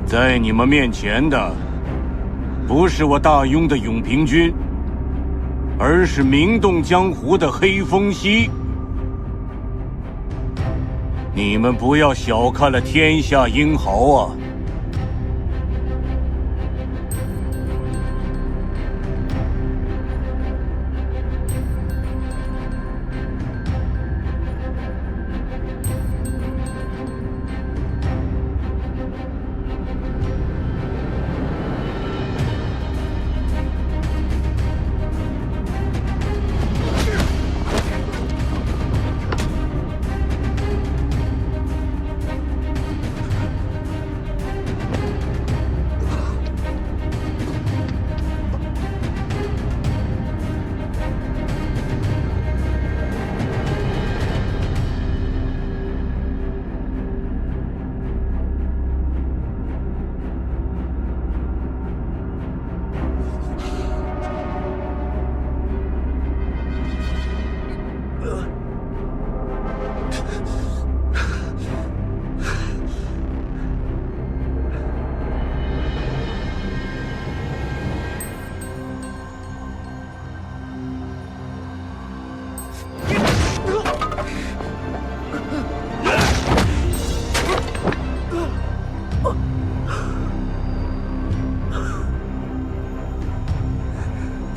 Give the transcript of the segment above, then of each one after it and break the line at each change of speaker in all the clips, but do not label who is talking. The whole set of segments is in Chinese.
在你们面前的，不是我大庸的永平君，而是名动江湖的黑风息。你们不要小看了天下英豪啊！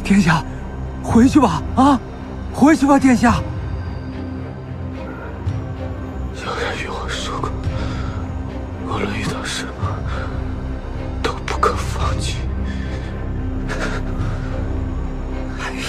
殿下，回去吧！啊，回去吧，殿下。
小雅与我说过，无论遇到什么，都不可放弃。
哎呀！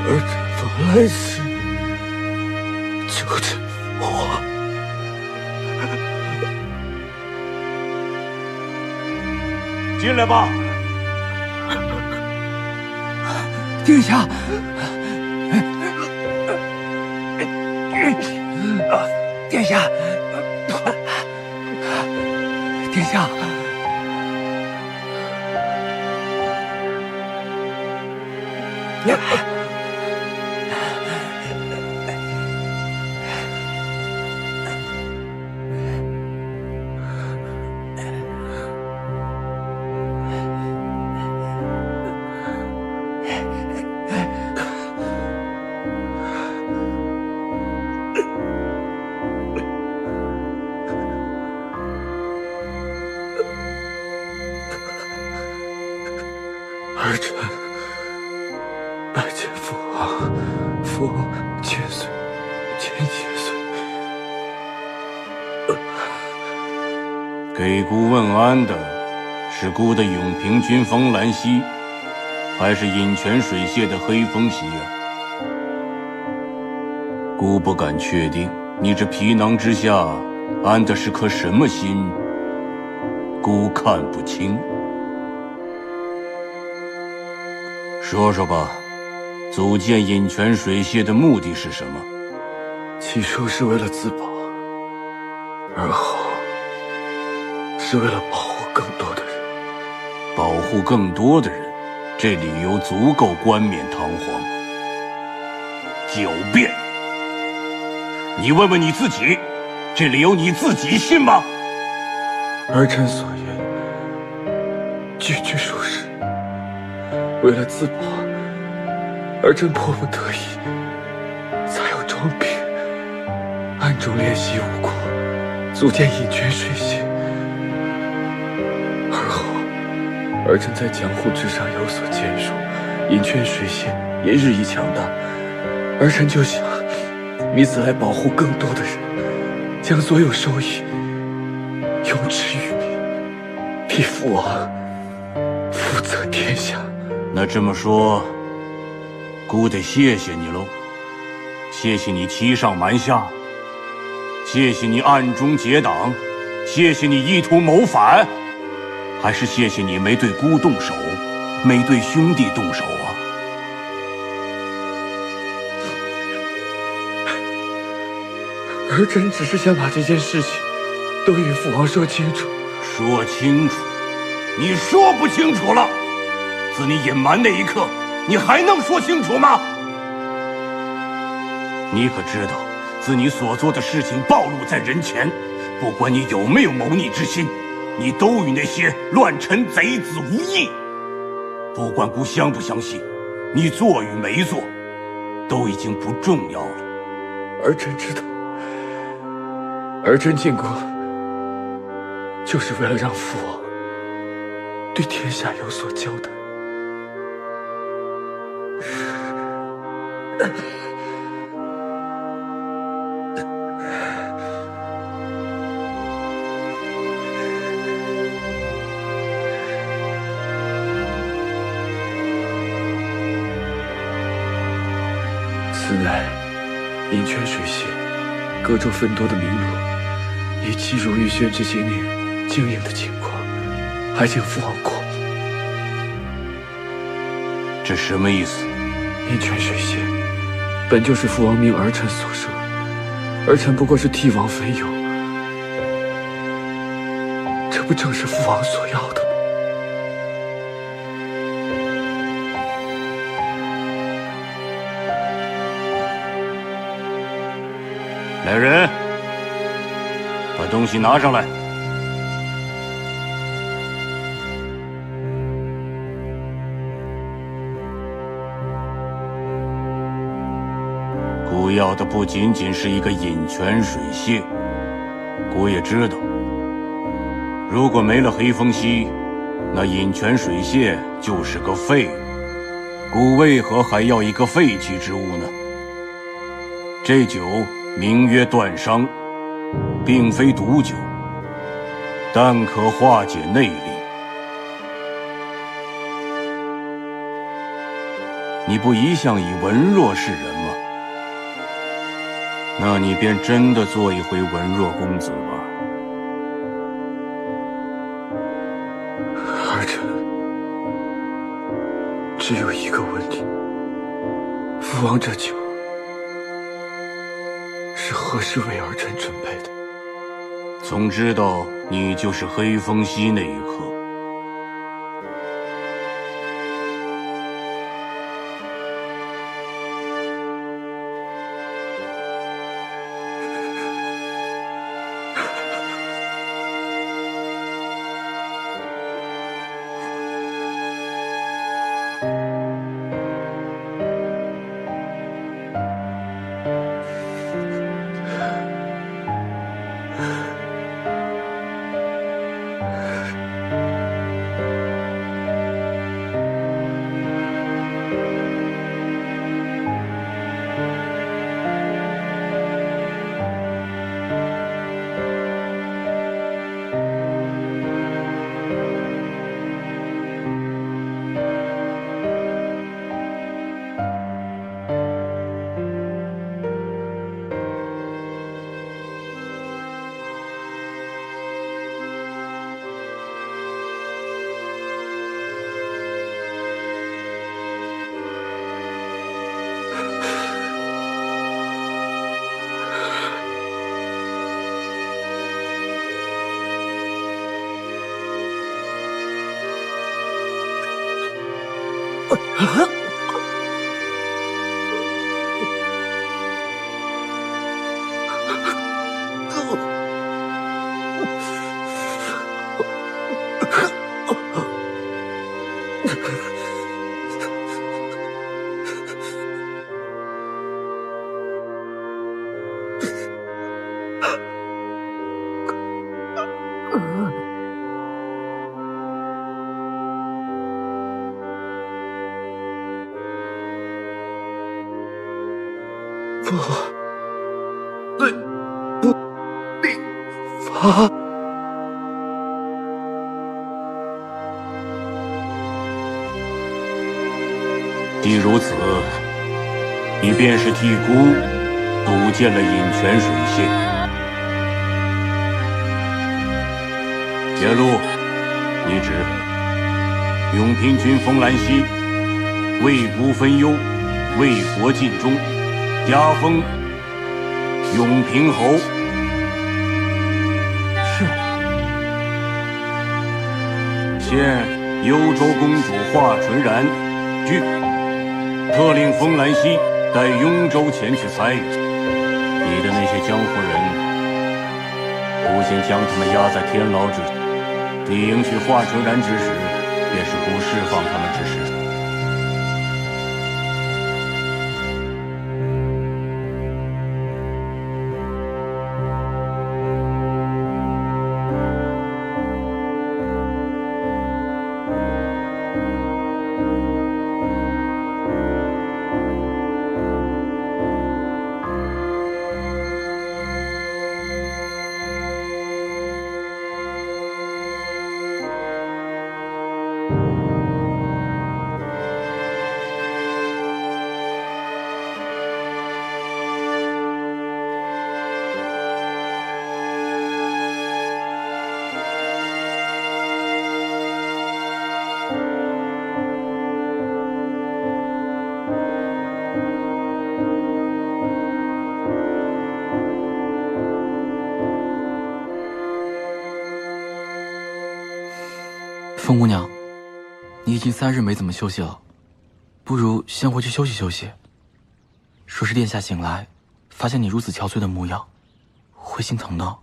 而这封来时，就是我。
进来吧，
殿下。殿下，殿下。
儿臣拜见父王，父千岁，千岁。
给孤问安的是孤的永平君风兰溪，还是饮泉水榭的黑风息啊？孤不敢确定，你这皮囊之下安的是颗什么心，孤看不清。说说吧，组建饮泉水榭的目的是什么？
起初是为了自保，而后是为了保护更多的人。
保护更多的人，这理由足够冠冕堂皇。狡辩！你问问你自己，这理由你自己信吗？
儿臣所言句句属实。为了自保，儿臣迫不得已，才要装病，暗中练习武功，组建饮泉水榭。而后，儿臣在江湖之上有所建树，饮泉水榭也日益强大。儿臣就想以此来保护更多的人，将所有收益用之于民，替父王负责天下。
那这么说，姑得谢谢你喽，谢谢你欺上瞒下，谢谢你暗中结党，谢谢你意图谋反，还是谢谢你没对姑动手，没对兄弟动手啊？
儿臣只是想把这件事情都与父王说清楚。
说清楚？你说不清楚了。自你隐瞒那一刻，你还能说清楚吗？你可知道，自你所做的事情暴露在人前，不管你有没有谋逆之心，你都与那些乱臣贼子无异。不管姑相不相信，你做与没做，都已经不重要了。
儿臣知道，儿臣进宫就是为了让父王对天下有所交代。此乃饮泉水榭各州分多的名录，以记如玉轩这些年经营的情况，还请父王过目。
这什么意思？
饮泉水榭本就是父王命儿臣所设，儿臣不过是替王分忧，这不正是父王所要的吗？
来人，把东西拿上来。姑要的不仅仅是一个饮泉水榭，姑也知道，如果没了黑风溪，那饮泉水榭就是个废物。姑为何还要一个废弃之物呢？这酒名曰断伤，并非毒酒，但可化解内力。你不一向以文弱示人吗？那你便真的做一回文弱公子吧。
儿臣只有一个问题：父王这酒是何时为儿臣准备的？
总知道你就是黑风溪那一刻。
对不立法。
既如此，你便是替孤堵建了饮泉水线。铁路，你指永平君封兰溪，为孤分忧，为国尽忠，加封永平侯。
是。
现幽州公主华纯然据。特令封兰溪带雍州前去参与。你的那些江湖人，吾先将他们押在天牢之下。你迎娶华纯然之时，便是吾释放他们之时。
风姑娘，你已经3日没怎么休息了，不如先回去休息休息。若是殿下醒来，发现你如此憔悴的模样，会心疼的。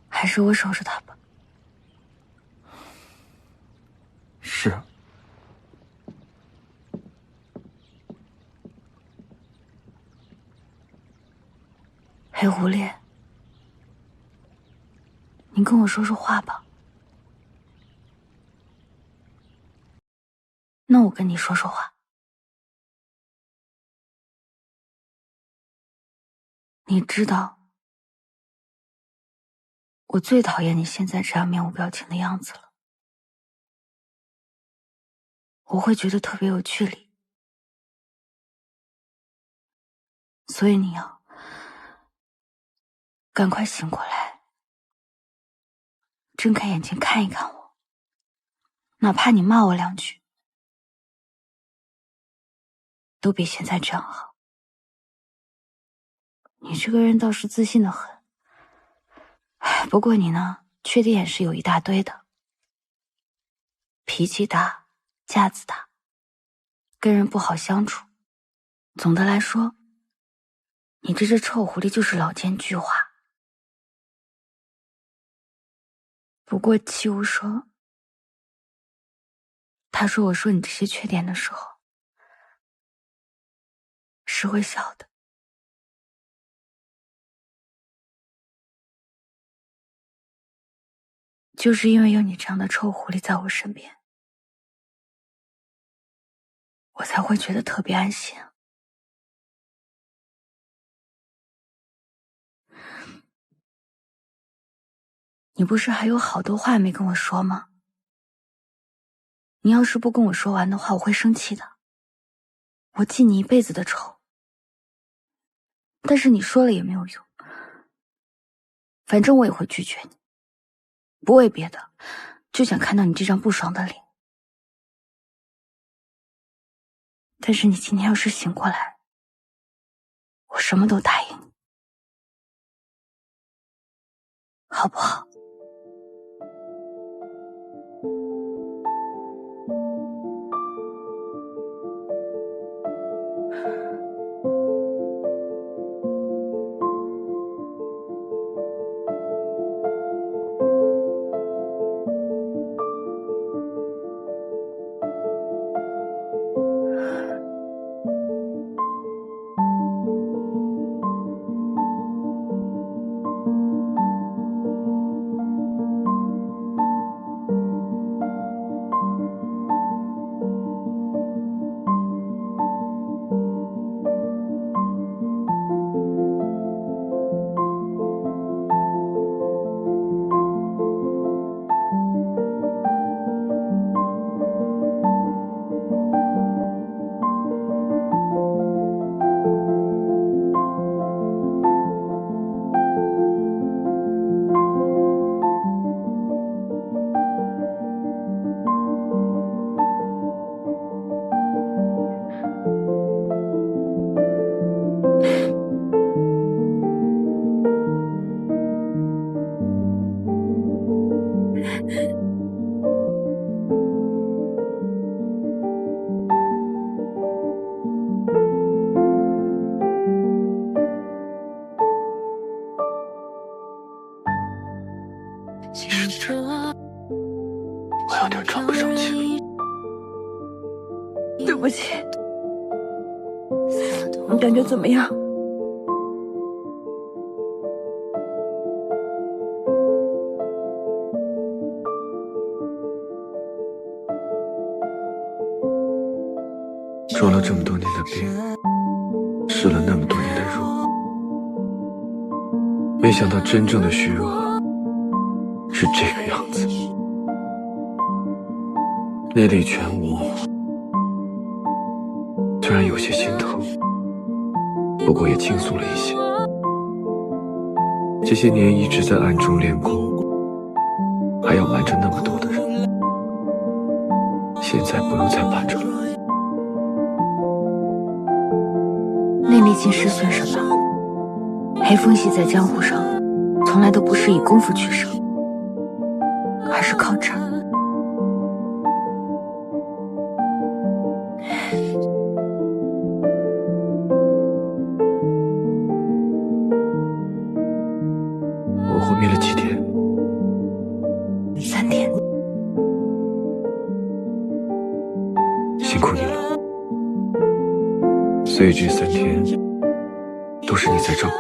还是我守着他吧。
是。
黑狐狸，你跟我说说话吧。那我跟你说说话。你知道，我最讨厌你现在这样面无表情的样子了。我会觉得特别有距离。所以你要赶快醒过来，睁开眼睛看一看我，哪怕你骂我2句，都比现在这样好。你这个人倒是自信得很，不过你呢，缺点也是有一大堆的。脾气大，架子大，跟人不好相处。总的来说，你这只臭狐狸就是老奸巨猾。不过七无说，他说我说你这些缺点的时候，是会笑的。就是因为有你这样的臭狐狸在我身边，我才会觉得特别安心。你不是还有好多话没跟我说吗？你要是不跟我说完的话，我会生气的。我记你一辈子的仇。但是你说了也没有用，反正我也会拒绝你。不为别的，就想看到你这张不爽的脸。但是你今天要是醒过来，我什么都答应你，好不好？
喘不上气了。
对不起。你感觉怎么样？
装了这么多年的病，试了那么多年的辱，没想到真正的虚弱是这个样子，内力全无。虽然有些心疼，不过也轻松了一些。这些年一直在暗中练功，还要瞒着那么多的人，现在不用再瞒着了。
内力尽失损什么？黑风系在江湖上从来都不是以功夫取胜，而是靠战。
我昏迷了几天
？3天。
辛苦你了。所以这3天都是你在照顾。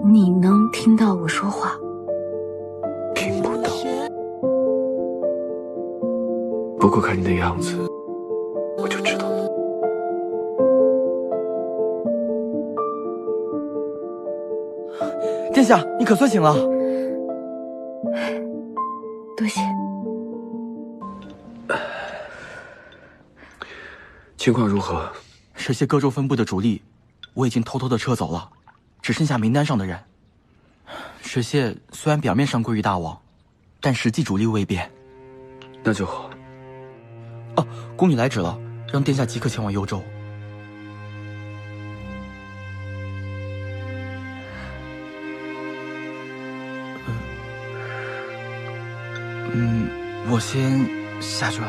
你能听到我说话？
听不到。不过看你的样子，我就知道了。
殿下，你可算醒了。
多谢。
情况如何？
水榭各州分部的主力，我已经偷偷的撤走了，只剩下名单上的人。水榭虽然表面上归于大王，但实际主力未变。
那就好。
哦，宫女来旨了，让殿下即刻前往幽州。我先下去了。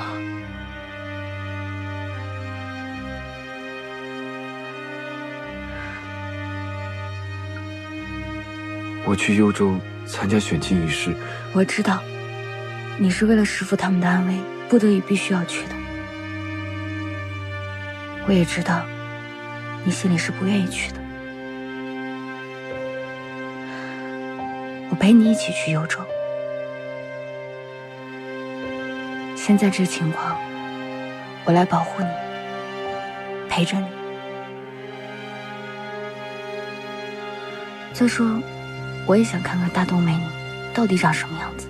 我去幽州参加选亲仪式。
我知道，你是为了师父他们的安危，不得已必须要去的。我也知道，你心里是不愿意去的。我陪你一起去幽州。现在这情况，我来保护你，陪着你。再说，我也想看看大东美女到底长什么样子。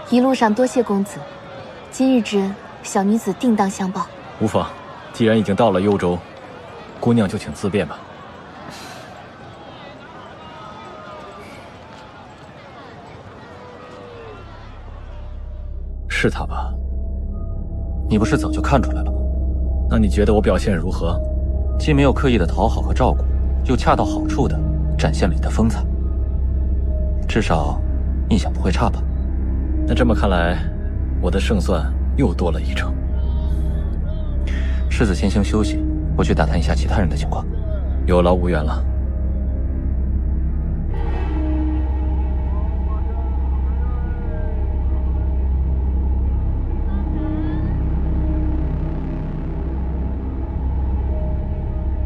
一路上多谢公子，今日之恩，小女子定当相报。
无妨，既然已经到了幽州，姑娘就请自便吧。是他吧？你不是早就看出来了吗？那你觉得我表现如何？既没有刻意的讨好和照顾，又恰到好处的展现了你的风采，至少印象不会差吧？那这么看来，我的胜算又多了1成。世子先行休息，我去打探一下其他人的情况。有劳无缘了。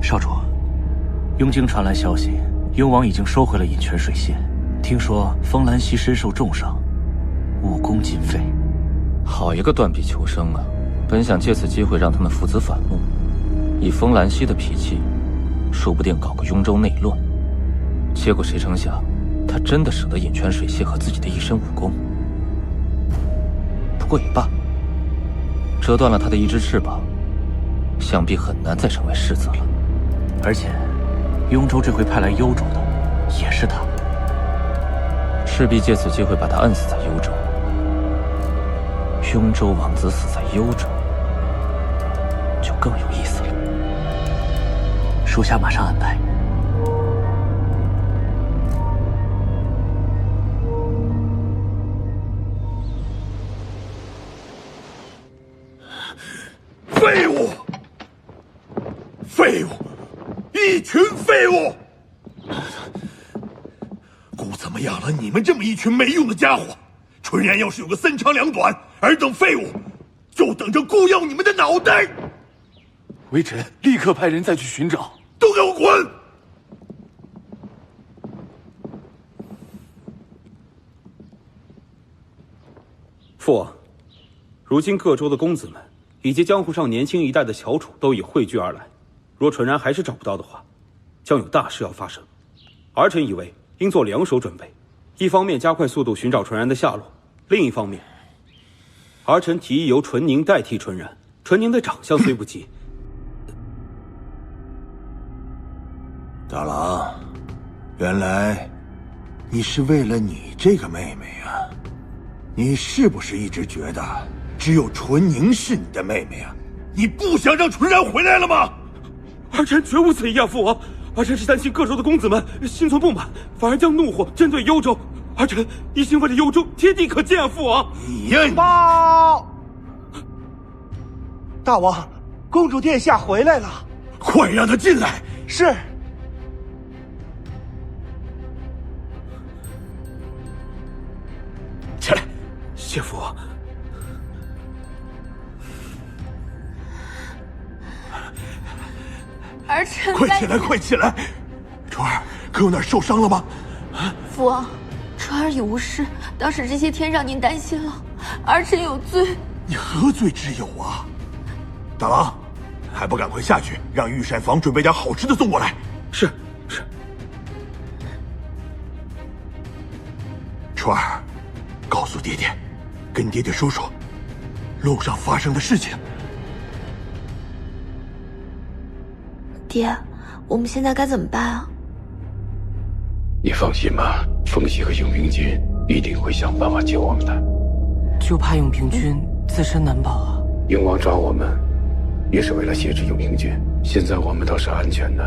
少主，雍京传来消息，幽王已经收回了饮泉水榭。听说风兰溪身受重伤，武功尽废。
好一个断臂求生啊！本想借此机会让他们父子反目，以风兰溪的脾气，说不定搞个雍州内乱。结果谁成想，他真的舍得饮泉水榭和自己的一身武功。不过也罢，折断了他的一只翅膀，想必很难再成为世子了。
而且，雍州这回派来幽州的，也是他。
势必借此机会把他摁死在幽州。雍州王子死在幽州，就更有意思了。
属下马上安排。
废物！废物！一群废物！姑怎么养了你们这么一群没用的家伙？纯然要是有个三长两短，尔等废物就等着姑要你们的脑袋！
微臣立刻派人再去寻找。
都给我滚！
父王，如今各州的公子们以及江湖上年轻一代的翘楚都已汇聚而来，若纯然还是找不到的话，将有大事要发生。儿臣以为应做两手准备，一方面加快速度寻找纯然的下落，另一方面，儿臣提议由纯宁代替纯然。纯宁的长相虽不及，
大郎，原来你是为了你这个妹妹啊！你是不是一直觉得只有纯宁是你的妹妹啊？
你不想让纯然回来了吗？
儿臣绝无此意啊，父王。儿臣是担心各州的公子们心存不满，反而将怒火针对幽州。儿臣一心为了幽州，天地可见啊，父王。
你呀，
报！大王，公主殿下回来了。
快让她进来。
是。
起来，
谢父王。
儿臣
快起来，快起来！纯儿，可有哪儿受伤了吗？
父王，纯儿已无事，倒是这些天让您担心了。儿臣有罪。
你何罪之有啊？大郎，还不赶快下去，让御膳房准备点好吃的送过来。
是。
纯儿，告诉爹爹，跟爹爹说说路上发生的事情。
爹，我们现在该怎么办啊？
你放心吧，凤喜和永平君一定会想办法救我们的。
就怕永平君自身难保啊。
永王抓我们，也是为了挟制永平君。现在我们倒是安全的，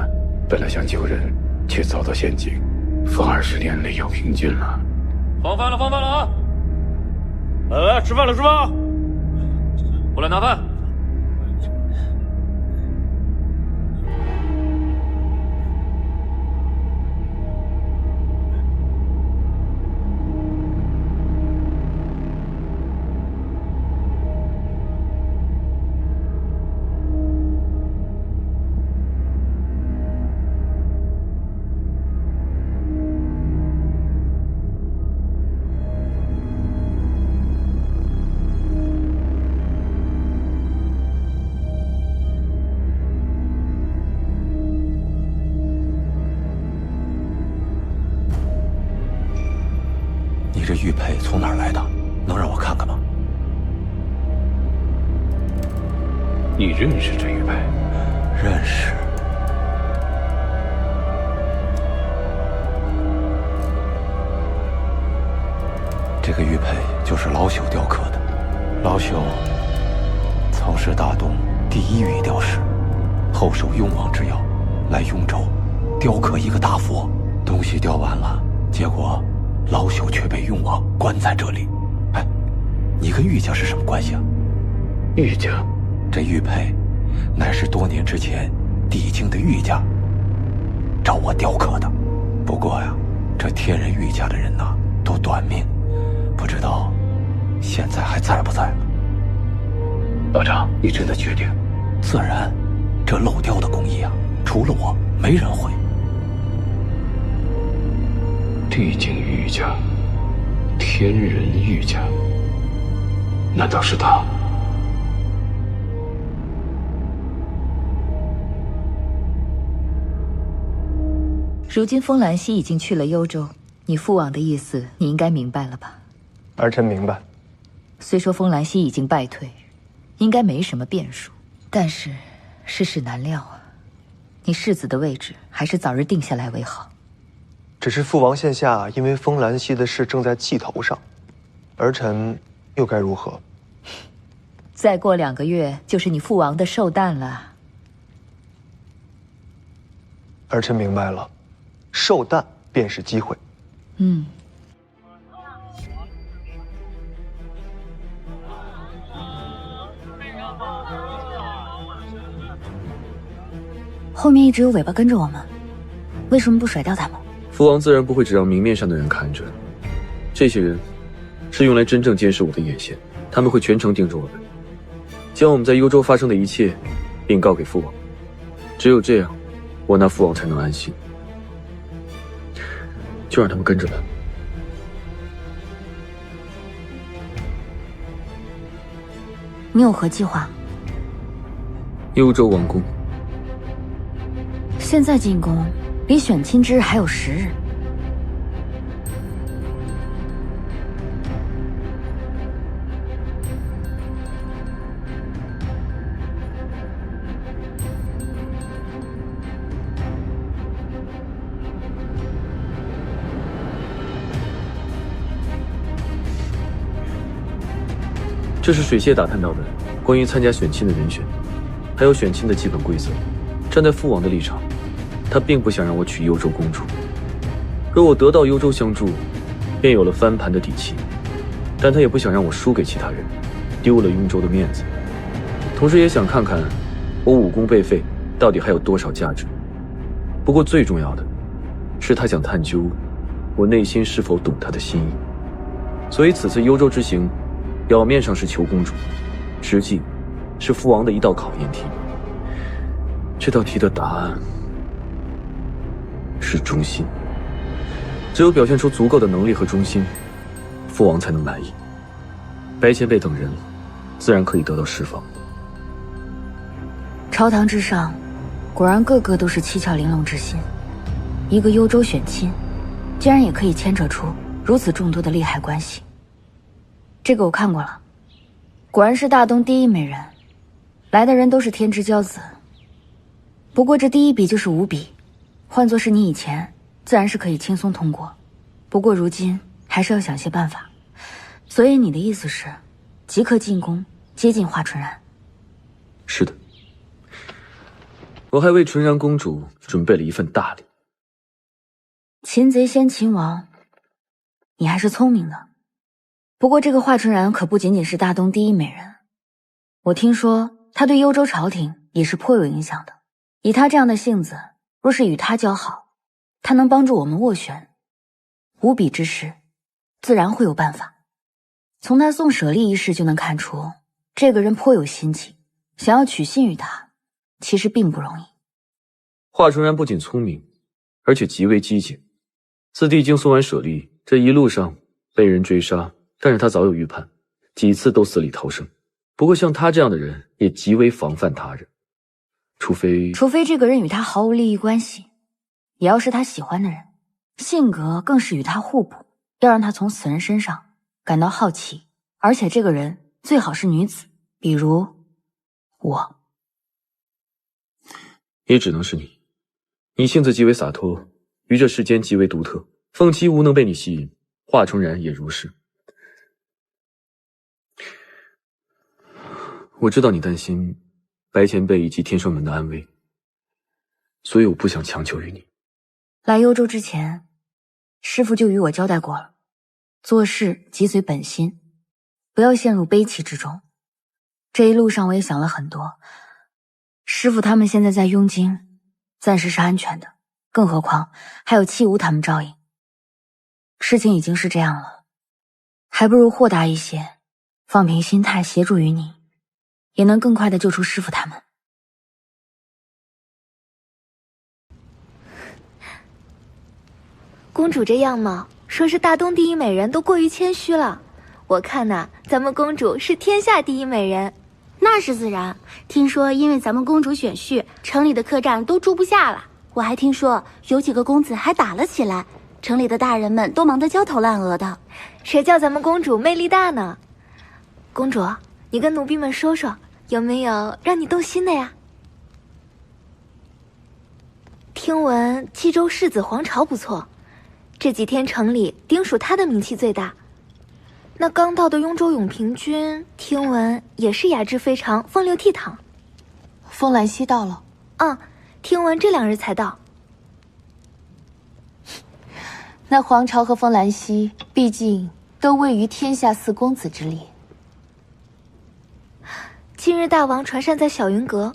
本来想救人，却遭到陷阱，凤儿是连累永平君了。
放饭了啊！来，吃饭了，过来拿饭。
你这玉佩从哪儿来的？能让我看看吗？
你认识这玉佩？
认识。这个玉佩就是老朽雕刻的。老朽曾是大东第一玉雕师，后受雍王之邀，来雍州雕刻一个大佛。东西雕完了，结果老朽却被雍王关在这里。哎，你跟玉家是什么关系啊？
玉家，
这玉佩乃是多年之前帝京的玉家找我雕刻的。不过呀，这天人玉家的人呐，都短命，不知道现在还在不在了。
道长，你真的确定？
自然，这镂雕的工艺啊，除了我，没人会。
帝京玉家，天人玉家，难道是他？
如今风兰溪已经去了幽州，你父王的意思你应该明白了吧？
儿臣明白。
虽说风兰溪已经败退，应该没什么变数，但是世事难料啊。你世子的位置还是早日定下来为好。
只是父王现下因为风兰溪的事正在气头上，儿臣又该如何？
再过2个月就是你父王的寿诞了。
儿臣明白了，寿诞便是机会。
嗯。
后面一直有尾巴跟着我们，为什么不甩掉他们？
父王自然不会只让明面上的人看着，这些人是用来真正监视我的眼线，他们会全程盯着我们，将我们在幽州发生的一切禀告给父王。只有这样，我那父王才能安心。就让他们跟着吧。
你有何计划？
幽州王宫。
现在进宫，离选亲之日还有10日。
这是水榭打探到的关于参加选亲的人选，还有选亲的基本规则。站在父王的立场，他并不想让我娶幽州公主。若我得到幽州相助，便有了翻盘的底气，但他也不想让我输给其他人，丢了雍州的面子。同时也想看看我武功被废到底还有多少价值。不过最重要的是，他想探究我内心是否懂他的心意。所以此次幽州之行，表面上是求公主，实际是父王的一道考验题。这道题的答案是忠心。只有表现出足够的能力和忠心，父王才能满意。白前辈等人自然可以得到释放。
朝堂之上，果然个个都是七窍玲珑之心。一个幽州选亲，竟然也可以牵扯出如此众多的利害关系。这个我看过了，果然是大东第一美人，来的人都是天之骄子。不过这第一笔就是5笔，换作是你以前，自然是可以轻松通过。不过如今还是要想些办法。所以你的意思是，即刻进宫接近华纯然？
是的，我还为纯然公主准备了一份大礼。
擒贼先擒王，你还是聪明的。不过这个华纯然可不仅仅是大东第一美人，我听说她对幽州朝廷也是颇有影响的。以她这样的性子，若是与她交好，她能帮助我们斡旋5笔之事，自然会有办法。从她送舍利一事就能看出，这个人颇有心计，想要取信于她，其实并不容易。
华纯然不仅聪明，而且极为机警。自帝京送完舍利，这一路上被人追杀，但是他早有预判，几次都死里逃生。不过像他这样的人，也极为防范他人，除非
这个人与他毫无利益关系，也要是他喜欢的人，性格更是与他互补，要让他从此人身上感到好奇，而且这个人最好是女子，比如我。
也只能是你。你性子极为洒脱，于这世间极为独特，凤栖无能被你吸引，华纯然也如是。我知道你担心白前辈以及天生门的安危，所以我不想强求于你。
来幽州之前，师父就与我交代过了，做事即随本心，不要陷入悲戚之中。这一路上我也想了很多，师父他们现在在雍京，暂时是安全的，更何况还有戚无他们照应。事情已经是这样了，还不如豁达一些，放平心态，协助于你，也能更快地救出师父他们。
公主这样貌，说是大东第一美人都过于谦虚了。我看呐，咱们公主是天下第一美人。
那是自然。听说因为咱们公主选婿，城里的客栈都住不下了。我还听说有几个公子还打了起来，城里的大人们都忙得焦头烂额的。
谁叫咱们公主魅力大呢？公主，你跟奴婢们说说，有没有让你动心的呀？听闻冀州世子黄巢不错，这几天城里丁属他的名气最大。那刚到的雍州永平君，听闻也是雅致非常，风流倜傥。
风兰溪到了。
听闻这2日才到。
那黄巢和风兰溪，毕竟都位于天下4公子之列。
今日大王传膳在小云阁。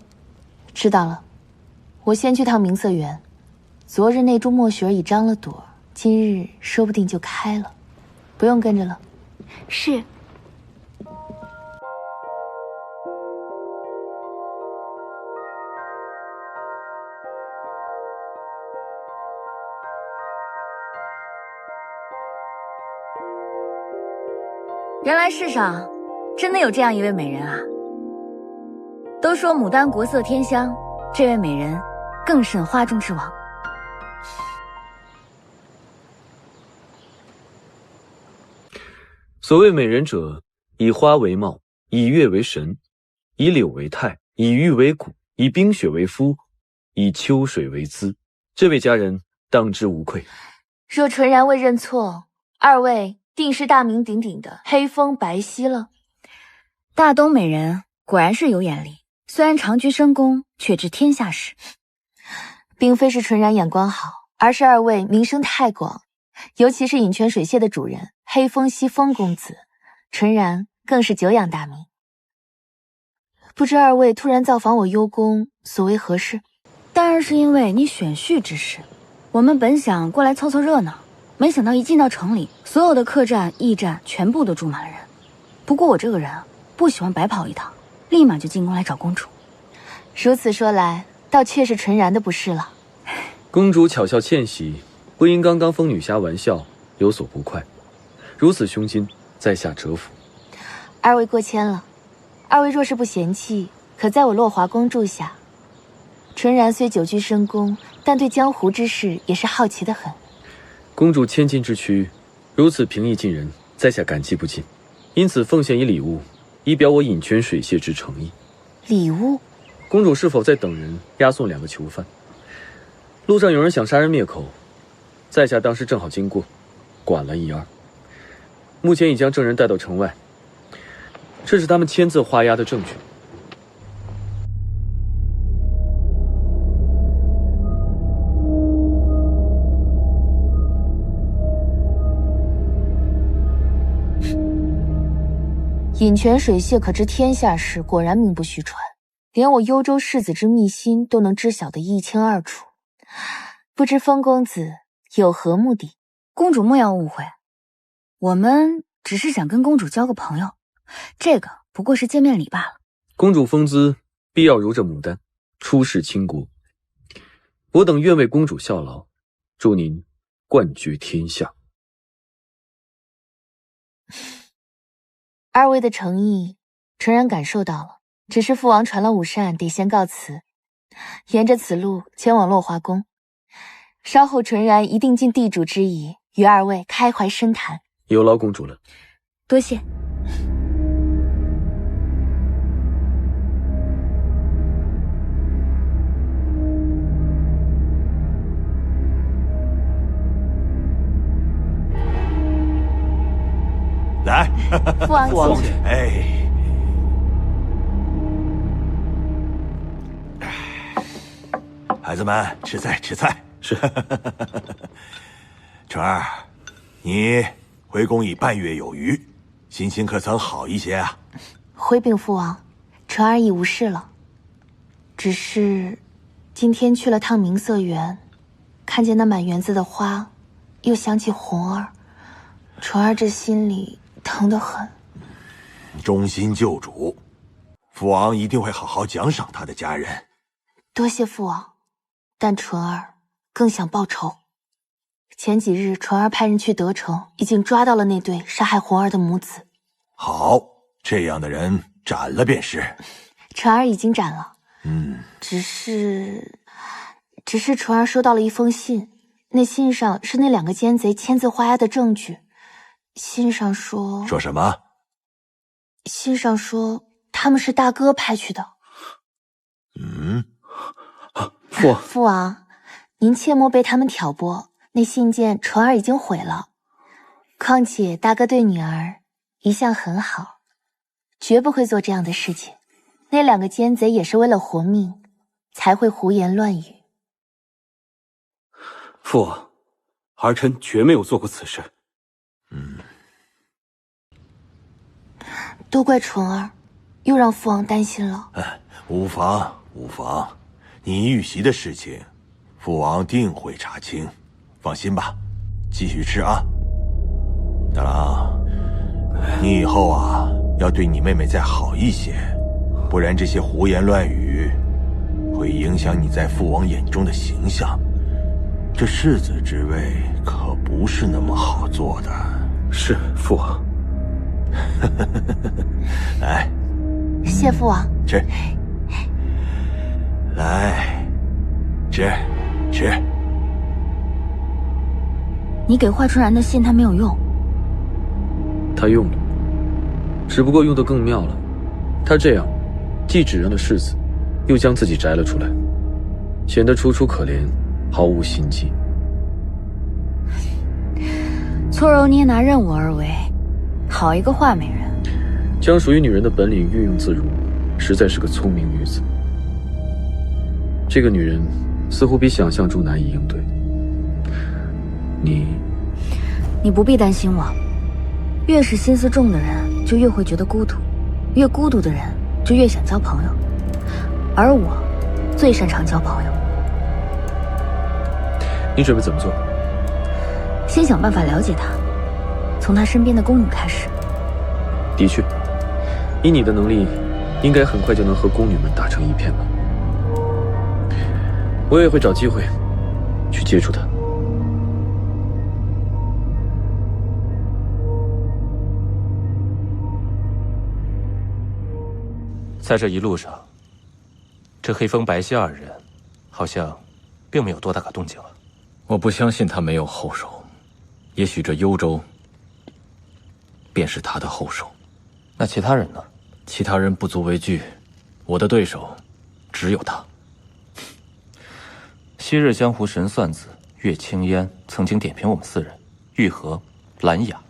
知道了，我先去趟明色园。昨日那株墨雪已张了朵，今日说不定就开了。不用跟着了。
是。
原来世上真的有这样一位美人啊！都说牡丹国色天香，这位美人更甚花中之王。
所谓美人者，以花为貌，以月为神，以柳为态，以玉为骨，以冰雪为肤，以秋水为姿。这位佳人当之无愧。
若纯然未认错，2位定是大名鼎鼎的黑风白皙了。
大东美人果然是有眼力，虽然长居深宫，却知天下事。
并非是纯然眼光好，而是2位名声太广，尤其是饮泉水榭的主人黑风息风公子，纯然更是久仰大名。不知2位突然造访我幽宫，所为何事？
当然是因为你选婿之事。我们本想过来凑凑热闹，没想到一进到城里，所有的客栈、驿站全部都住满了人。不过我这个人啊，不喜欢白跑一趟，立马就进宫来找公主。
如此说来，倒却是纯然的不是了。
公主巧笑倩兮，不因刚刚封女侠玩笑有所不快。如此胸襟，在下折服。
2位过谦了。2位若是不嫌弃，可在我落华宫住下。纯然虽久居深宫，但对江湖之事也是好奇的很。
公主千金之躯，如此平易近人，在下感激不尽。因此奉献一礼物，以表我饮泉水榭之诚意。
礼物？
公主是否在等人押送2个囚犯？路上有人想杀人灭口，在下当时正好经过，管了一二。目前已将证人带到城外，这是他们签字画押的证据。
饮泉水榭可知天下事，果然名不虚传，连我幽州世子之秘辛都能知晓得一清二楚。不知风公子有何目的？
公主莫要误会，我们只是想跟公主交个朋友，这个不过是见面礼罢了。
公主风姿必要如这牡丹，出世倾国。我等愿为公主效劳，祝您冠绝天下。
2位的诚意，纯然感受到了。只是父王传了午膳，得先告辞。沿着此路前往落华宫，稍后纯然一定尽地主之谊，与2位开怀深谈。
有劳公主了。
多谢。
来，
父王请。
孩子们，吃菜吃菜。
是。
纯儿，你回宫已半月有余，心情可曾好一些啊？
回禀父王，纯儿已无事了。只是今天去了趟明色园，看见那满园子的花，又想起红儿，纯儿这心里疼得很。
忠心救主，父王一定会好好奖赏他的家人。
多谢父王，但纯儿更想报仇。前几日纯儿派人去德城，已经抓到了那对杀害红儿的母子。
好，这样的人斩了便是。
纯儿已经斩了。只是纯儿收到了一封信，那信上是那2个奸贼签字画押的证据。信上说
什么？
信上说他们是大哥派去的。
父
王，
您切莫被他们挑拨，那信件纯儿已经毁了。况且大哥对女儿一向很好，绝不会做这样的事情。那2个奸贼也是为了活命，才会胡言乱语。
父王，儿臣绝没有做过此事。
都怪纯儿，又让父王担心了。
无妨，无妨。你遇袭的事情，父王定会查清，放心吧。继续吃啊。大郎，你以后啊要对你妹妹再好一些，不然这些胡言乱语会影响你在父王眼中的形象。这世子之位可不是那么好做的。
是，父王。
来，
谢父王。
吃。来，吃。
你给华春然的信他没有用。
他用了，只不过用得更妙了。他这样，既指认了世子，又将自己摘了出来，显得楚楚可怜，毫无心机。
搓揉捏拿，任我而为，好一个华美人！
将属于女人的本领运用自如，实在是个聪明女子。这个女人似乎比想象中难以应对。
你不必担心我。越是心思重的人，就越会觉得孤独；越孤独的人，就越想交朋友。而我，最擅长交朋友。
你准备怎么做？
先想办法了解他，从他身边的宫女开始。
的确，以你的能力，应该很快就能和宫女们打成一片吧。我也会找机会去接触他。
在这一路上，这黑风白皙2人好像并没有多大个动静啊。
我不相信他没有后手，也许这幽州便是他的后手。
那其他人呢？
其他人不足为惧，我的对手只有他。
昔日江湖神算子岳青烟曾经点评我们4人：玉和、兰雅、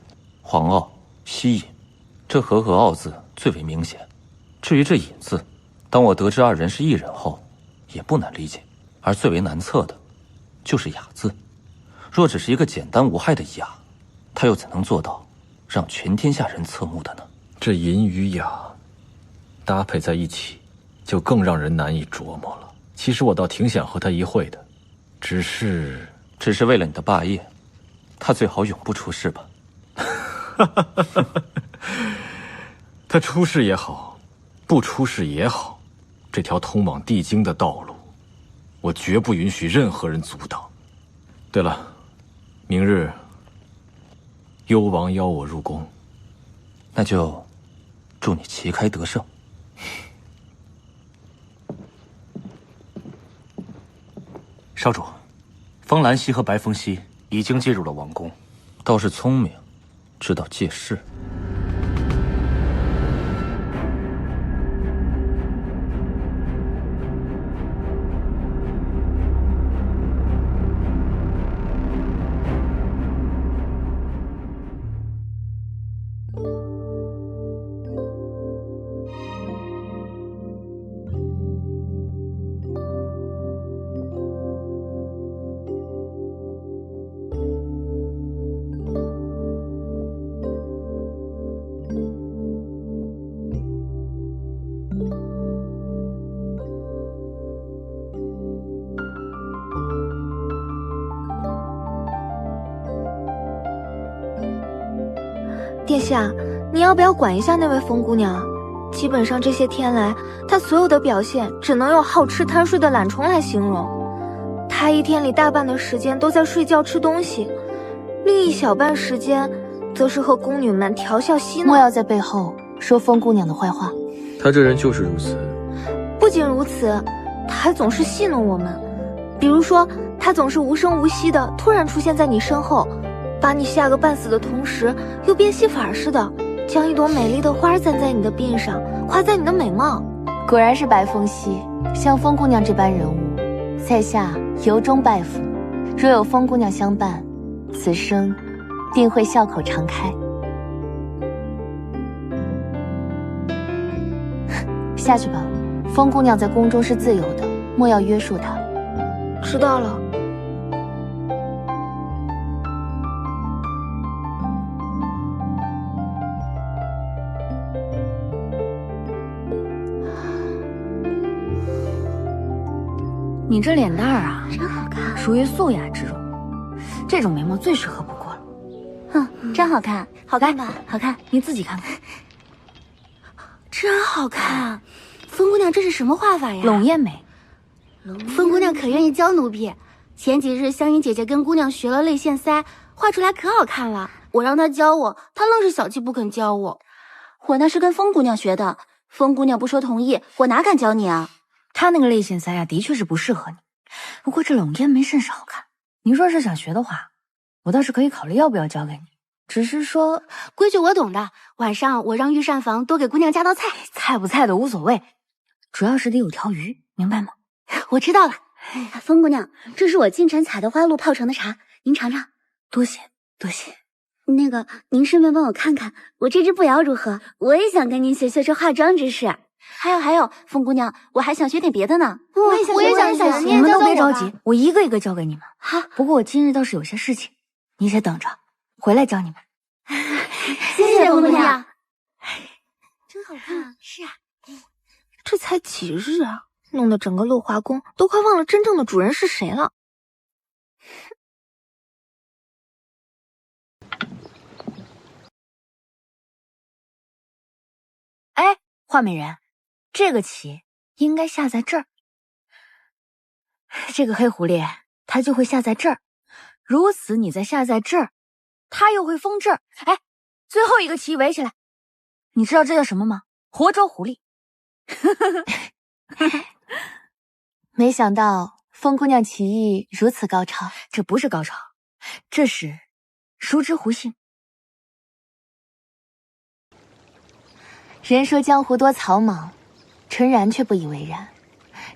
黄傲、西隐。这和和傲字最为明显。至于这隐字，当我得知2人是一人后，也不难理解。而最为难测的，就是雅字。若只是一个简单无害的雅，他又怎能做到让全天下人侧目的呢？
这隐与雅搭配在一起，就更让人难以琢磨了。其实我倒挺想和他一会的，只是
为了你的霸业，他最好永不出世吧。
他出世也好，不出世也好，这条通往地京的道路，我绝不允许任何人阻挡。对了，明日幽王邀我入宫，
那就祝你旗开得胜。
少主，风兰溪和白风溪已经进入了王宫，
倒是聪明，知道借势。
殿下，你要不要管一下那位风姑娘？基本上这些天来，她所有的表现只能用好吃贪睡的懒虫来形容。她一天里大半的时间都在睡觉吃东西，另一小半时间则是和宫女们调笑嬉闹。
莫要在背后说风姑娘的坏话。
她这人就是如此。
不仅如此，她还总是戏弄我们。比如说，她总是无声无息的突然出现在你身后，把你吓个半死的同时，又变戏法似的，将一朵美丽的花簪在你的鬓上，夸赞你的美貌。
果然是白风溪，像风姑娘这般人物，
在下由衷拜服，若有风姑娘相伴，此生定会笑口常开。下去吧，风姑娘在宫中是自由的，莫要约束她。
知道了。你这脸蛋儿啊，
真好看，
属于素雅之容，这种眉毛最适合不过了。
真好看，好看吧？好看，
你自己看看。
真好看，风姑娘这是什么画法呀？
冷艳眉。
风姑娘可愿意教奴婢？前几日香云姐姐跟姑娘学了泪线腮，画出来可好看了。我让她教我，她愣是小气不肯教我。我那是跟风姑娘学的，风姑娘不说同意，我哪敢教你啊？
她那个泪线腮啊，的确是不适合你。不过这冷艳眉甚是好看，你若是想学的话，我倒是可以考虑要不要教给你。只是说
规矩我懂的，晚上我让御膳房多给姑娘加道菜，
菜不菜的无所谓，主要是得有条鱼，明白吗？
我知道了。风姑娘，这是我进城采的花露泡成的茶，您尝尝。
多谢多谢。
那个，您顺便帮我看看我这只步摇如何？我也想跟您学学这化妆之事。还有，风姑娘，我还想学点别的呢。我也想学。
你们都别着急，我一个一个教给你们。
好，
不过我今日倒是有些事情，你且等着，回来教你们。
谢谢风姑娘。真好看。
是啊，这才几日啊，弄得整个乐华宫都快忘了真正的主人是谁了。
哎，画美人，这个棋应该下在这儿。这个黑狐狸它就会下在这儿，如此你再下在这儿，它又会封这儿。哎，最后一个棋围起来，你知道这叫什么吗？活捉狐狸。
没想到风姑娘棋艺如此高超。
这不是高超，这是熟知狐性。
人说江湖多草莽，纯然却不以为然。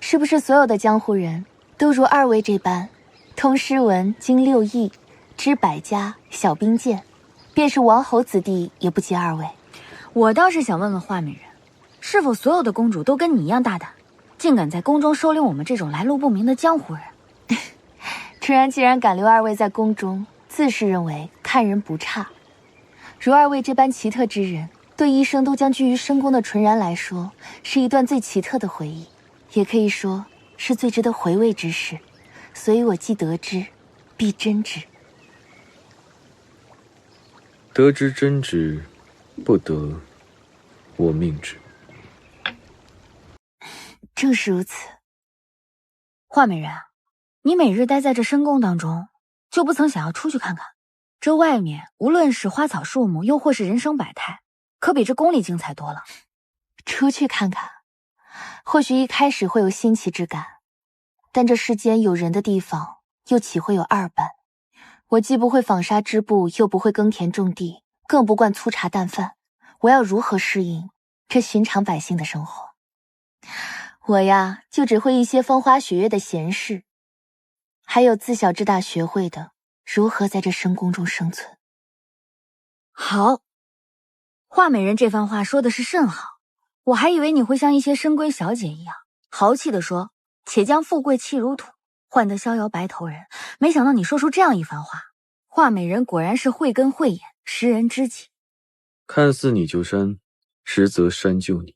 是不是所有的江湖人都如二位这般，通诗文，经六艺，知百家，晓兵剑，便是王侯子弟也不及二位？
我倒是想问问画美人，是否所有的公主都跟你一样大胆，竟敢在宫中收留我们这种来路不明的江湖人？
纯然既然敢留二位在宫中，自是认为看人不差。如二位这般奇特之人，对一生都将居于深宫的纯然来说，是一段最奇特的回忆，也可以说是最值得回味之事。所以我既得之，必真之。
得之真之，不得，我命之。
正是如此。
画美人，你每日待在这深宫当中，就不曾想要出去看看？这外面无论是花草树木，又或是人生百态，可比这宫里精彩多了。
出去看看，或许一开始会有新奇之感，但这世间有人的地方，又岂会有二般？我既不会纺纱织布，又不会耕田种地，更不惯粗茶淡饭，我要如何适应这寻常百姓的生活？我呀，就只会一些风花雪月的闲事，还有自小至大学会的如何在这深宫中生存。
好，画美人这番话说的是甚好，我还以为你会像一些深闺小姐一样豪气地说，且将富贵弃如土，换得逍遥白头人。没想到你说出这样一番话，画美人果然是慧根慧眼，识人知己。
看似你救山，实则山救你。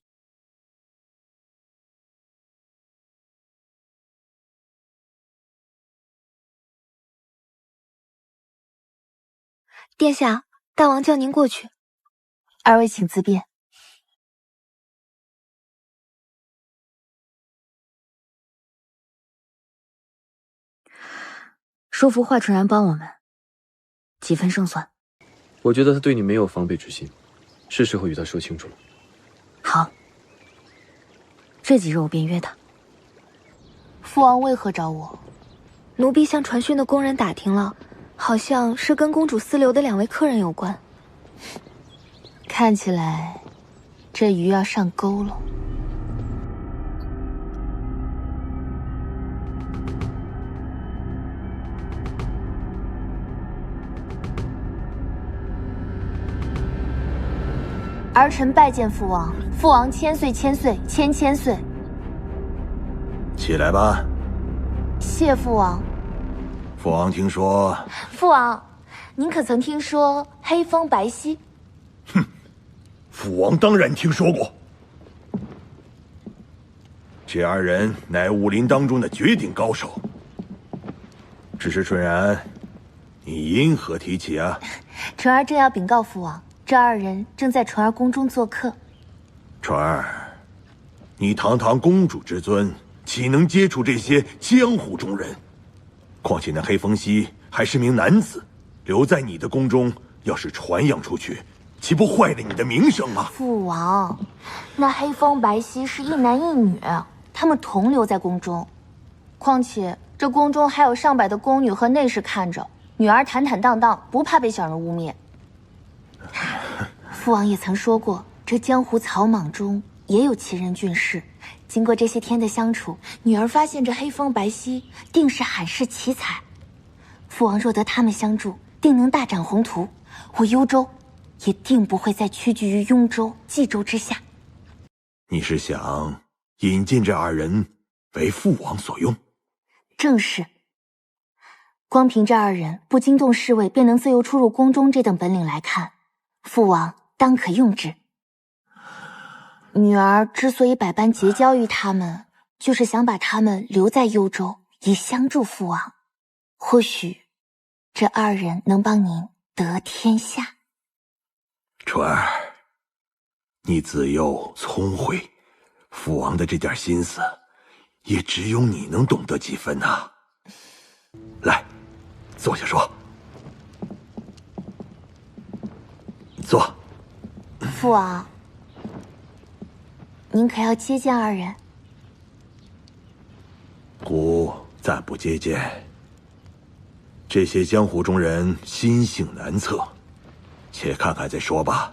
殿下，大王叫您过去。二位请自便。
说服华纯然帮我们，几分胜算？
我觉得他对你没有防备之心，是时候与他说清楚了。
好，这几日我便约他。
父王为何找我？奴婢向传讯的宫人打听了，好像是跟公主私留的2位客人有关。看起来，这鱼要上钩了。儿臣拜见父王，父王千岁千岁千千岁。
起来吧。
谢父王。
父王听说，
父王，您可曾听说黑风白皙？
哼，父王当然听说过。这二人乃武林当中的绝顶高手。只是纯然，你因何提起啊？
纯儿正要禀告父王，这二人正在纯儿宫中做客。
纯儿，你堂堂公主之尊，岂能接触这些江湖中人？况且那黑风息还是名男子，留在你的宫中，要是传扬出去，岂不坏了你的名声吗？
父王，那黑风白皙是一男一女，他们同留在宫中。况且这宫中还有上百的宫女和内侍看着，女儿坦坦荡荡，不怕被小人污蔑。父王也曾说过，这江湖草莽中也有奇人俊士。经过这些天的相处，女儿发现这黑风白皙定是罕世奇才。父王若得他们相助，定能大展宏图，我幽州也定不会再屈居于雍州、冀州之下。
你是想引荐这二人为父王所用？
正是。光凭这二人不惊动侍卫便能自由出入宫中这等本领来看，父王当可用之。女儿之所以百般结交于他们，就是想把他们留在幽州，以相助父王。或许这二人能帮您得天下。
纯儿，你自幼聪慧，父王的这点心思，也只有你能懂得几分呐。来，坐下说。坐。
父王，您可要接见二人？
孤暂不接见。这些江湖中人心性难测，且看看再说吧。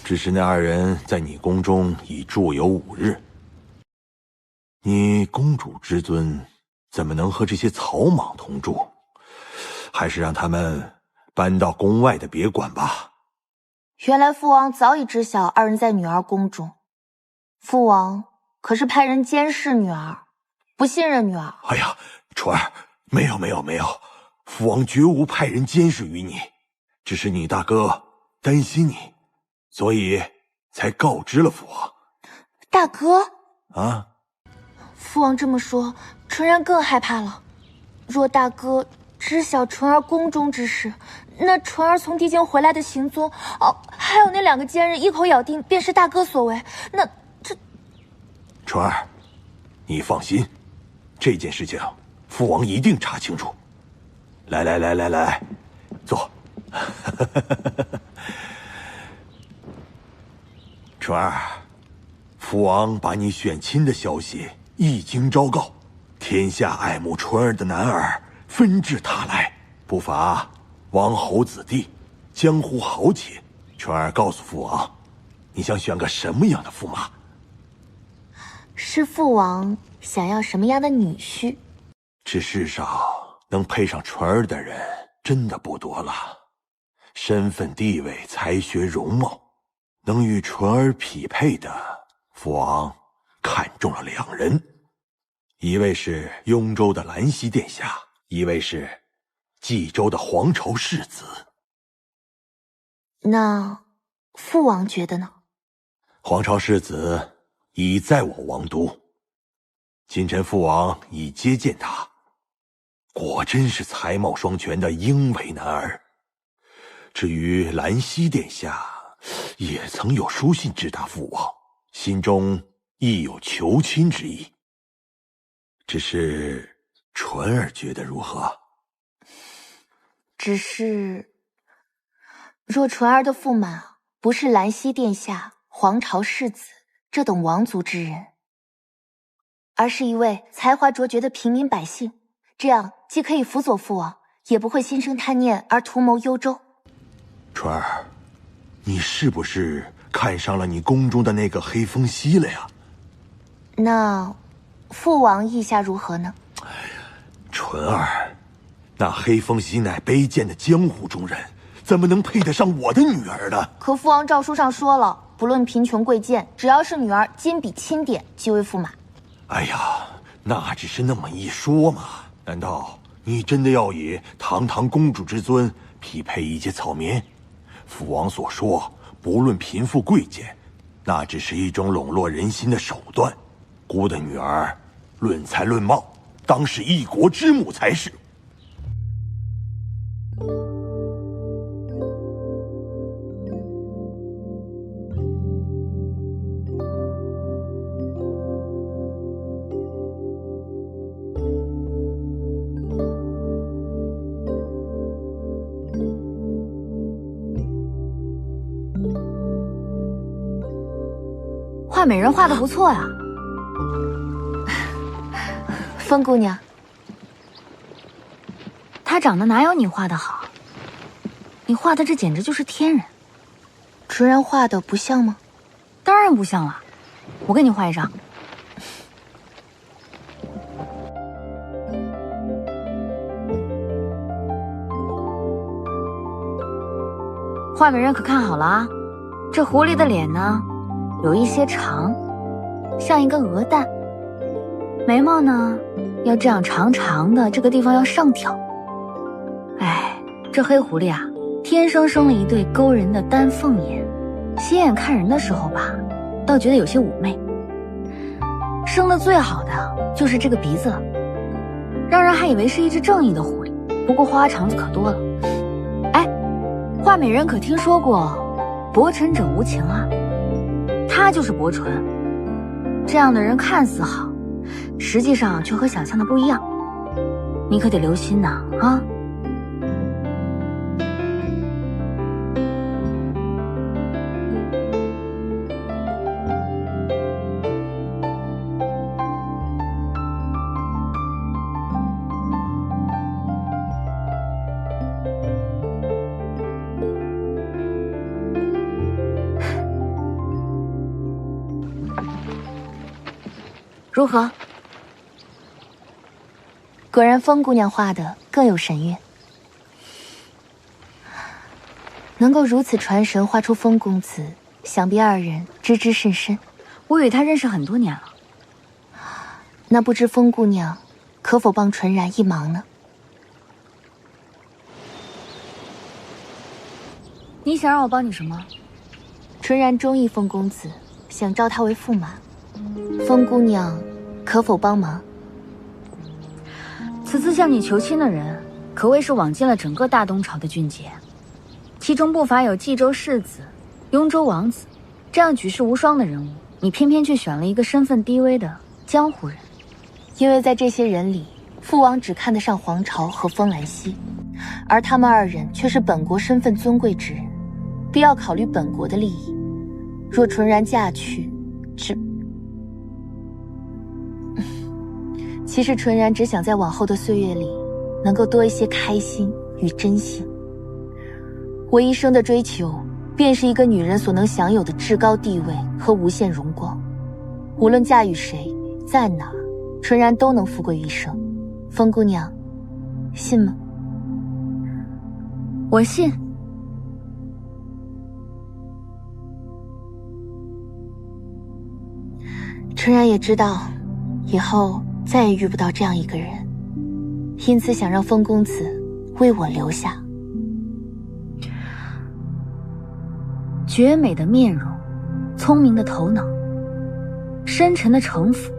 只是那二人在你宫中已驻有5日，你公主之尊怎么能和这些草莽同住？还是让他们搬到宫外的别馆吧。
原来父王早已知晓二人在女儿宫中，父王可是派人监视女儿，不信任女儿。
哎呀，纯儿，没有，父王绝无派人监视于你，只是你大哥担心你，所以才告知了父王。
大哥
啊，
父王这么说，纯然更害怕了。若大哥知晓纯儿宫中之事，那纯儿从地境回来的行踪，还有那2个奸人一口咬定便是大哥所为，那这……
纯儿，你放心，这件事情父王一定查清楚。来，坐。纯儿，父王把你选亲的消息一经昭告，天下爱慕纯儿的男儿纷至沓来，不乏王侯子弟、江湖豪杰。纯儿告诉父王，你想选个什么样的驸马？
是父王想要什么样的女婿？
这世上能配上纯儿的人真的不多了，身份地位、才学容貌，能与纯儿匹配的，父王看中了2人，一位是雍州的兰溪殿下，一位是冀州的皇朝世子。
那父王觉得呢？
皇朝世子已在我王都，今晨父王已接见他，果真是才貌双全的英伟男儿。至于兰溪殿下，也曾有书信直达父王，心中亦有求亲之意。只是纯儿觉得如何？
只是若纯儿的驸马不是兰溪殿下、皇朝世子这等王族之人，而是一位才华卓绝的平民百姓，这样既可以辅佐父王，也不会心生贪念而图谋幽州。
纯儿，你是不是看上了你宫中的那个黑风息了呀？
那父王意下如何呢？
纯儿，那黑风息乃卑贱的江湖中人，怎么能配得上我的女儿呢？
可父王诏书上说了，不论贫穷贵贱，只要是女儿金笔钦点，即为驸马。
哎呀，那只是那么一说嘛。难道你真的要以堂堂公主之尊匹配一介草民？父王所说，不论贫富贵贱，那只是一种笼络人心的手段。姑的女儿，论才论貌，当是一国之母才是。
画美人画的不错呀。
风姑娘，
她长得哪有你画的好？你画的这简直就是天人。
纯然画的不像吗？
当然不像了，我给你画一张。画美人可看好了啊，这狐狸的脸呢，有一些长，像一个鹅蛋。眉毛呢，要这样长长的，这个地方要上挑。哎，这黑狐狸啊，天生生了一对勾人的丹凤眼，斜眼看人的时候吧，倒觉得有些妩媚。生的最好的就是这个鼻子了，让人还以为是一只正义的狐狸，不过花花肠子可多了。哎，画美人可听说过薄唇者无情啊？他就是薄唇，这样的人看似好，实际上却和想象的不一样，你可得留心呐啊！如何？
果然风姑娘画的更有神韵，能够如此传神画出风公子，想必二人知之甚深。
我与他认识很多年了。
那不知风姑娘可否帮纯然一忙呢？
你想让我帮你什么？
纯然中意风公子，想召他为驸马，风姑娘可否帮忙？
此次向你求亲的人，可谓是网尽了整个大东朝的俊杰，其中不乏有冀州世子、雍州王子这样举世无双的人物，你偏偏却选了一个身份低微的江湖人。
因为在这些人里，父王只看得上黄巢和风兰溪，而他们二人却是本国身份尊贵之人，必要考虑本国的利益。若纯然嫁去，其实纯然只想在往后的岁月里，能够多一些开心与真心。我一生的追求，便是一个女人所能享有的至高地位和无限荣光。无论嫁与谁，在哪儿，纯然都能富贵一生。风姑娘，信吗？
我信。
纯然也知道，以后再也遇不到这样一个人，因此想让风公子为我留下。
绝美的面容，聪明的头脑，深沉的城府，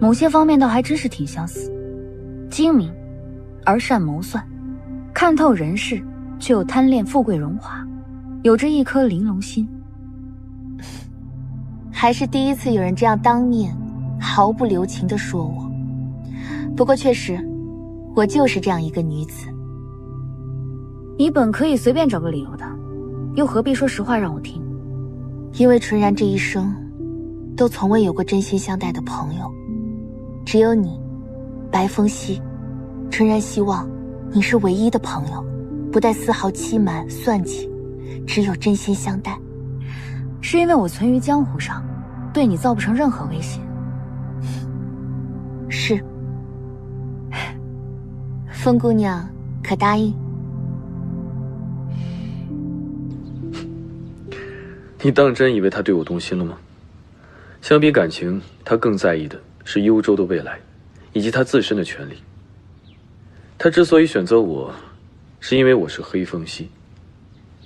某些方面倒还真是挺相似。精明而善谋算，看透人世，却又贪恋富贵荣华，有着一颗玲珑心。
还是第一次有人这样当面毫不留情地说我。不过确实，我就是这样一个女子。
你本可以随便找个理由的，又何必说实话让我听？
因为纯然这一生都从未有过真心相待的朋友，只有你，白风息。纯然希望你是唯一的朋友，不带丝毫欺瞒算计，只有真心相待。
是因为我存于江湖上，对你造不成任何威胁。
是。风姑娘可答应？
你当真以为他对我动心了吗？相比感情，他更在意的是幽州的未来，以及他自身的权利。他之所以选择我，是因为我是黑风息，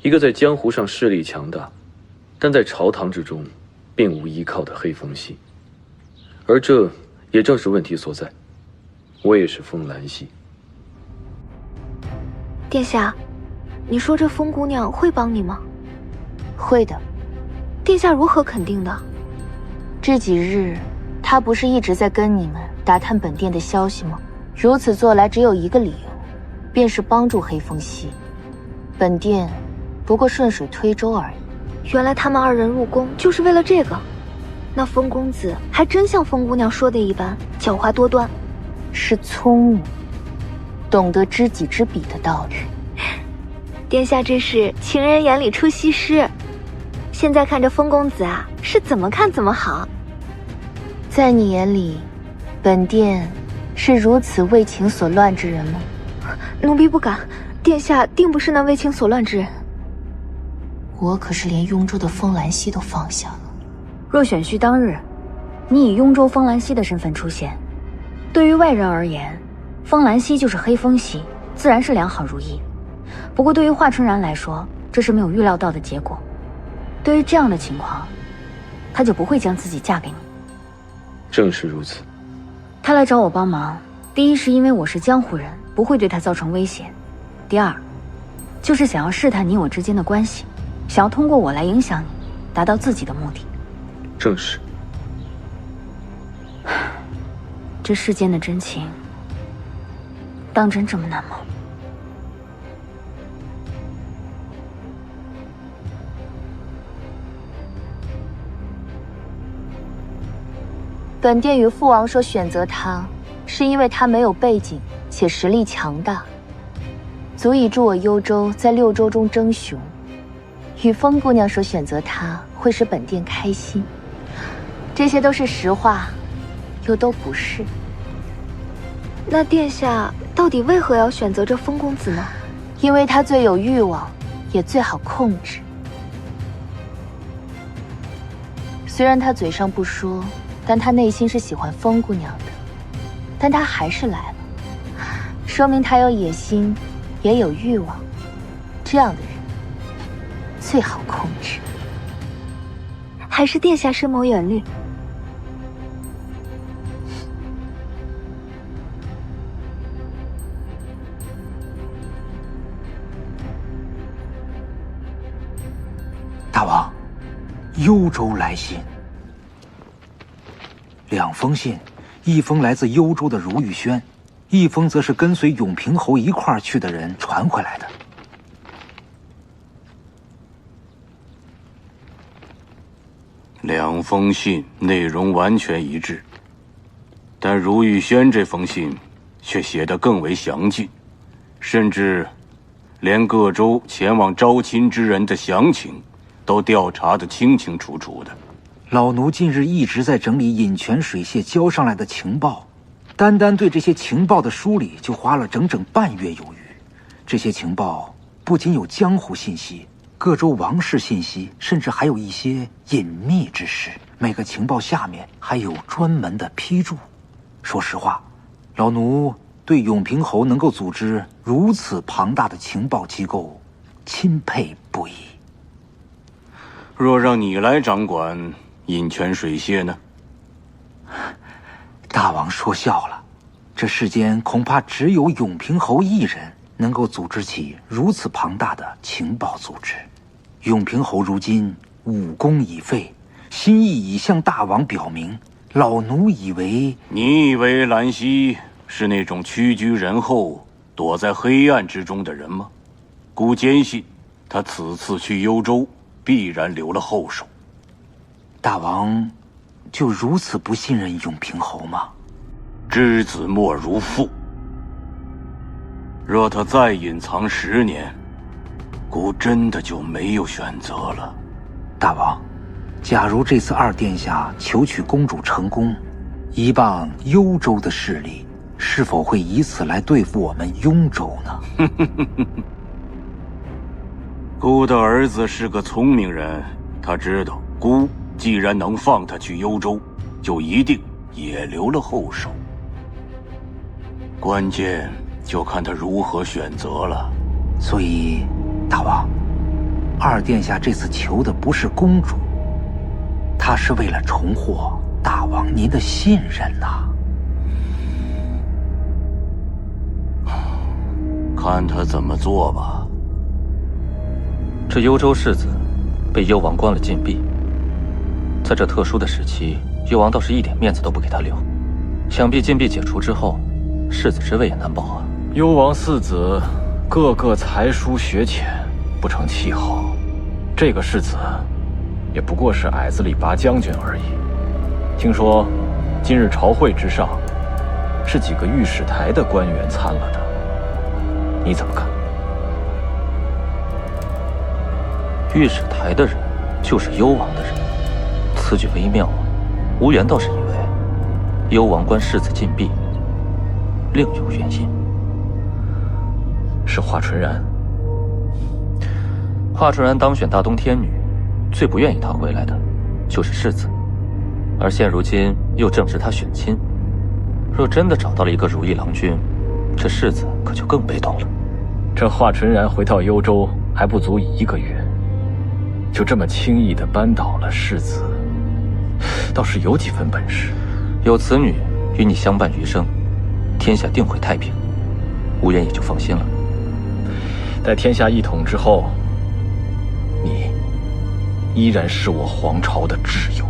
一个在江湖上势力强大，但在朝堂之中并无依靠的黑风息。而这也正是问题所在。我也是风兰系。
殿下，你说这风姑娘会帮你吗？
会的。
殿下如何肯定的？
这几日，她不是一直在跟你们打探本殿的消息吗？如此做来只有一个理由，便是帮助黑风息。本殿不过顺水推舟而已。
原来他们二人入宫就是为了这个。那风公子还真像风姑娘说的一般，狡猾多端，
是聪明，懂得知己知彼的道理。
殿下这是情人眼里出西施。现在看着风公子啊，是怎么看怎么好。
在你眼里，本殿是如此为情所乱之人吗？
奴婢不敢，殿下定不是那为情所乱之人。
我可是连雍州的风兰溪都放下了。
若选婿当日，你以雍州风兰溪的身份出现，对于外人而言，风兰溪就是黑风溪，自然是良好如意。不过对于华春然来说，这是没有预料到的结果。对于这样的情况，他就不会将自己嫁给你。
正是如此。
他来找我帮忙，第一是因为我是江湖人，不会对他造成威胁；第二，就是想要试探你我之间的关系，想要通过我来影响你，达到自己的目的。
正是。
这世间的真情，当真这么难吗？
本殿与父王说选择他，是因为他没有背景且实力强大，足以助我幽州在6州中争雄。与风姑娘说选择他会使本殿开心，这些都是实话，又都不是。
那殿下到底为何要选择这风公子呢？
因为他最有欲望，也最好控制。虽然他嘴上不说，但他内心是喜欢风姑娘的，但他还是来了，说明他有野心，也有欲望。这样的人最好控制。
还是殿下深谋远虑。
大王，幽州来信。2封信，一封来自幽州的如玉轩，一封则是跟随永平侯一块儿去的人传回来的。
2封信内容完全一致，但如玉轩这封信却写得更为详尽，甚至连各州前往招亲之人的详情都调查得清清楚楚的。
老奴近日一直在整理饮泉水榭交上来的情报，单单对这些情报的梳理就花了整整半月有余。这些情报不仅有江湖信息、各州王室信息，甚至还有一些隐秘之事。每个情报下面还有专门的批注。说实话，老奴对永平侯能够组织如此庞大的情报机构钦佩不已。
若让你来掌管饮泉水榭呢？
大王说笑了，这世间恐怕只有永平侯一人能够组织起如此庞大的情报组织。永平侯如今武功已废，心意已向大王表明。老奴以为，
你以为兰溪是那种屈居人后、躲在黑暗之中的人吗？孤坚信他此次去幽州必然留了后手。
大王就如此不信任永平侯吗？
知子莫如父。若他再隐藏10年，孤真的就没有选择了。
大王，假如这次二殿下求娶公主成功，一棒幽州的势力，是否会以此来对付我们雍州呢？
孤的儿子是个聪明人，他知道孤既然能放他去幽州，就一定也留了后手。关键就看他如何选择了。
所以，大王，二殿下这次求的不是公主，他是为了重获大王您的信任呐。
看他怎么做吧。
这幽州世子被幽王关了禁闭，在这特殊的时期，幽王倒是一点面子都不给他留。想必禁闭解除之后，世子之位也难保啊。
幽王四子个个才疏学浅，不成气候。这个世子也不过是矮子里拔将军而已。听说今日朝会之上，是几个御史台的官员参了的，你怎么看？
御史台的人就是幽王的人，此举微妙啊。吴元倒是以为幽王关世子禁闭另有原因。
是华纯然。
华纯然当选大东天女，最不愿意他回来的就是世子，而现如今又正值他选亲。若真的找到了一个如意郎君，这世子可就更被动了。
这华纯然回到幽州还不足以1个月，就这么轻易地扳倒了世子，倒是有几分本事。
有此女与你相伴余生，天下定会太平，吴元也就放心了。
待天下一统之后，你依然是我皇朝的挚友。